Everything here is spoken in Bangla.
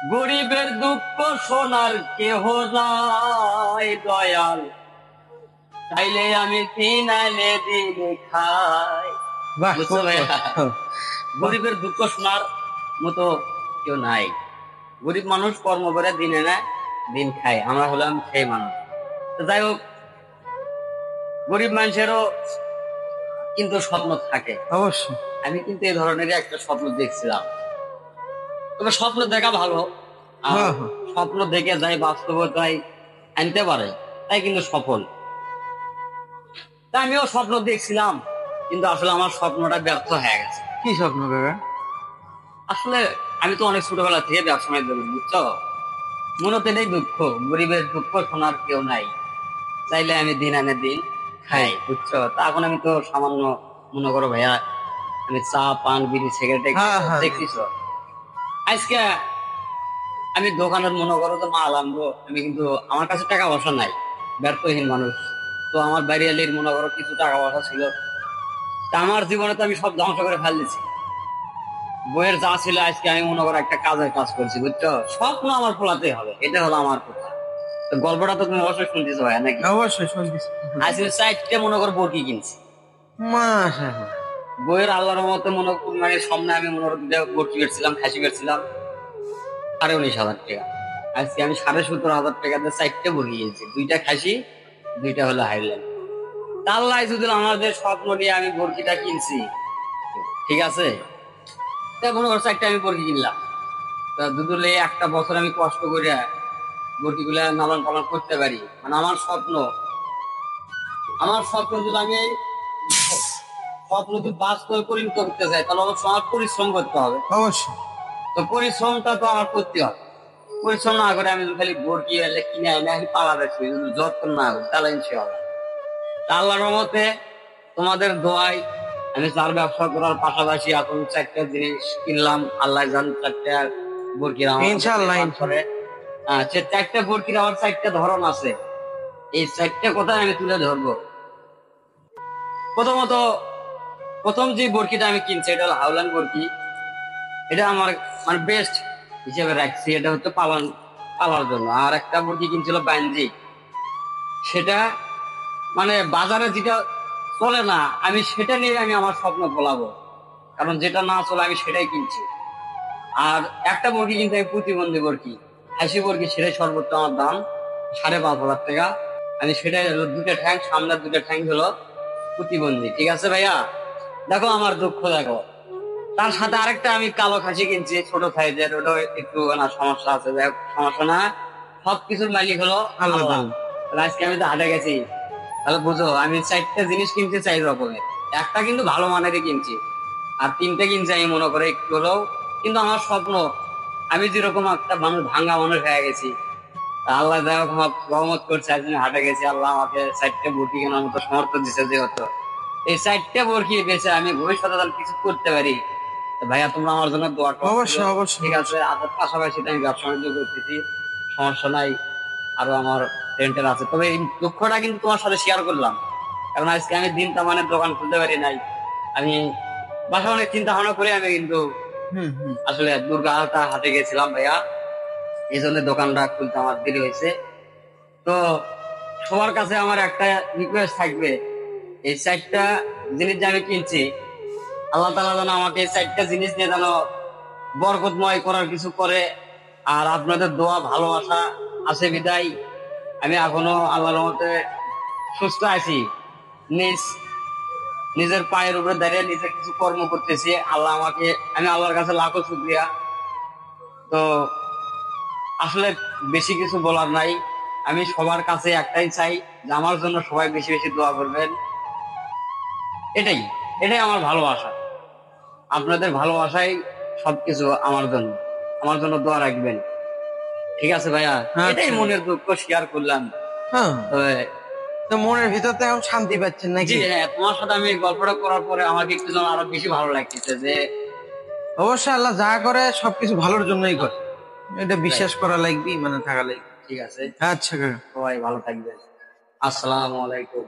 গরিবের দুঃখ শোনার কেহ নাই দয়াল, তাইলে আমি দিন আনে দিন খাই। বাহ, বুঝছো ভাইয়া? গরিবের দুঃখ শোনার মতো কেউ নাই। গরিব মানুষ কর্ম করে দিন এনে দিন খায়, আমরা হলাম সেই মানুষ। তো যাই হোক, গরিব মানুষেরও কিন্তু স্বপ্ন থাকে। অবশ্যই। আমি কিন্তু এই ধরনের একটা স্বপ্ন দেখছিলাম। তবে স্বপ্ন দেখা ভালো, আর হ্যাঁ, হ্যাঁ। স্বপ্ন দেখে যাই বাস্তবতায় আনতে পারে তাই কিন্তু সফল। তা আমিও স্বপ্ন দেখছিলাম, কিন্তু আসলে আমার স্বপ্নটা ব্যর্থ হয়ে গেছে। কি স্বপ্ন কাকা? আসলে আমি তো অনেক ছোটবেলা থেকে ব্যবসা বাণিজ্য করি, বুঝছো? মূলত এটাই দুঃখ, গরিবের দুঃখ শোনার কেউ নাই, চাইলে আমি দিন আনে দিন খাই, বুঝছো? তা এখন আমি তো সামান্য, মনে করো ভাইয়া, আমি চা পান বিড়ি সিগারেট হ্যাঁ, হ্যাঁ। দেখছিস। আজকে আমি দোকানের, মনে করো তো মাল আনবো, আমি কিন্তু আমার কাছে টাকা পয়সা নাই, ব্যর্থহীন মানুষ। তো আমার বাইরে এলির মনে করো কিছু টাকা পয়সা ছিল, তা আমার জীবনে তো আমি সব ধ্বংস করে ফেলতেছি। বইয়ের যা ছিল আজকে আমি মনে করো একটা কাজের কাজ করছি, বুঝছো? স্বপ্ন আমার ফোলাতেই হবে, এটা হলো আমার কথা। তো গল্পটা তো তুমি অবশ্যই শুনতেছো ভাই, নাকি? অবশ্যই শুনতেছি। আজকে চারটে মনে করো বরকি কিনছি। মাশাআল্লাহ। বইয়ের আল্লাহর মতো মনে করো, মানে সামনে আমি মনে করো দুটা বরকি বেচছিলাম, খাসি বেচছিলাম 19,500 টাকা। আজকে আমি 17,500 টাকা দিয়ে চারটে বরকি কিনছি, দুইটা খাসি, দুইটা হলো হাইল্যান্ড। আল্লাহ যদি আমাদের স্বপ্ন নিয়ে আমি বরকিটা কিনছি, ঠিক আছে? তা মনে করো চারটে আমি বরকি কিনলাম, তা দুদুলে একটা বছর আমি কষ্ট করে বরকি গুলা লালন পালন করতে পারি, মানে আমার স্বপ্ন যদি আমি স্বপ্ন যদি বাস্তবে পরিণত করতে চাই, তাহলে অবশ্যই আমার পরিশ্রম করতে হবে। অবশ্যই। তো পরিশ্রমটা তো আমার করতে হবে। পরিশ্রম না করে আমি খালি বরকি এলে কিনে এনে আমি পালা দেখছি, যদি যত্ন না করি তাহলে ইনশাআল্লাহ। তা আল্লাহর রহমতে, তোমাদের দোয়ায় আমি চার ব্যবসা করার পাশাপাশি এখন চারটা জিনিস কিনলাম। আল্লাহ জান, চারটা বরকির আমার ইনশাআল্লাহ, করে। সে চারটা বরকির আমার চারটা ধরন আছে, এই চারটা কথাই আমি তুলে ধরবো। প্রথমত, প্রথম যে বরকিটা আমি কিনছি এটা হলো হাওলান বরকি। এটা আমার মানে বেস্ট হিসেবে রাখছি, এটা হচ্ছে পালার জন্য। আর একটা বরকি কিনছিল বাঞ্জি, সেটা মানে বাজারে যেটা চলে না, আমি সেটা নিয়ে আমি আমার স্বপ্ন ফলাবো, কারণ যেটা না চলে আমি সেটাই কিনছি। আর একটা মুরগি কিনতে আমি প্রতিবন্ধী মুরগি, হাসি মুরগি, সেটাই সর্বোচ্চ আমার দাম 5,500 টাকা। আমি সেটাই হলো দুটো ঠ্যাং, সামনের দুটো ঠ্যাং হলো প্রতিবন্ধী, ঠিক আছে ভাইয়া? দেখো আমার দুঃখ দেখো। তার সাথে আরেকটা আমি কালো খাসি কিনছি, ছোট সাইজের, ওটা একটু না সমস্যা আছে, যাই হোক, সমস্যা না। সবকিছুর মালিক হলো আল্লাহ আল্লাহ। তাআলা। তাহলে আজকে আমি তো হাটে গেছি, তাহলে বুঝো আমি চারটা জিনিস কিনছি 4 রকমের। একটা কিন্তু ভালো মানেরই কিনছি, আর তিনটে কিনছি আমি মনে করে একটু হলেও, কিন্তু আমার স্বপ্ন, আমি যেরকম একটা মানুষ, ভাঙ্গা মানুষ হয়ে গেছি, তা আল্লাহ যাই হোক আমার রহমত করছে, আজ আমি হাটে গেছি, আল্লাহ আমাকে 4টে বরকি কেনার মতো সমর্থ দিচ্ছে। যেহেতু এই 4টে বরকি বেচে আমি ভবিষ্যতে তাহলে কিছু করতে পারি, তো ভাইয়া তোমরা আমার জন্য দোয়া করো। অবশ্যই, অবশ্যই। ঠিক আছে? আর তার পাশাপাশি তো আমি ব্যবসা বাণিজ্য করতেছি, সমস্যা নাই। আরো আমার রেন্টের আছে, তবে এই দুঃখটা কিন্তু তোমার সাথে শেয়ার করলাম, কারণ আজকে আমি দিন তামানের দোকান খুলতে পারি নাই। আমি বাসা অনেক চিন্তা ভাবনা করে আমি কিন্তু হুম, হুম। আসলে দুর্গাটা হাটে গেছিলাম ভাইয়া, এই জন্য দোকানটা খুলতে আমার দেরি হয়েছে। তো সবার কাছে আমার একটা রিকোয়েস্ট থাকবে, এই 4টা জিনিস যে আমি কিনছি, আল্লাহ তাআলা যেন আমাকে এই 4টা জিনিস নিয়ে যেন বরকতময় করার কিছু করে। আর আপনাদের দোয়া ভালোবাসা আছে বিদায় আমি এখনো আল্লাহর রহমতে সুস্থ আছি। নিজ নিজের পায়ের উপরে দাঁড়িয়ে নিজে কিছু কর্ম করতেছি। আল্লাহ আমাকে, আমি আল্লাহর কাছে লাখো শুকরিয়া। তো আসলে বেশি কিছু বলার নাই, আমি সবার কাছে একটাই চাই যে আমার জন্য সবাই বেশি বেশি দোয়া করবেন। এটাই এটাই আমার ভালোবাসা, আপনাদের ভালোবাসাই সবকিছু আমার জন্য দোয়া রাখবেন, ঠিক আছে ভাইয়া? এটাই আচ্ছা। মনের দুঃখ শেয়ার করলাম। হ্যাঁ। তবে তো মনের ভিতর তো এখন শান্তি পাচ্ছেন জি নাকি? হ্যাঁ, তোমার সাথে আমি এই গল্পটা করার পরে আমাকে একটু যেন আরো বেশি ভালো লাগতেছে যে অবশ্যই আল্লাহ যা করে সবকিছু ভালোর জন্যই করে, এটা বিশ্বাস করা লাগবে, মানে থাকা লাগবে। ঠিক আছে, আচ্ছা কাকা। সবাই ভালো থাকবেন। আসসালামু আলাইকুম।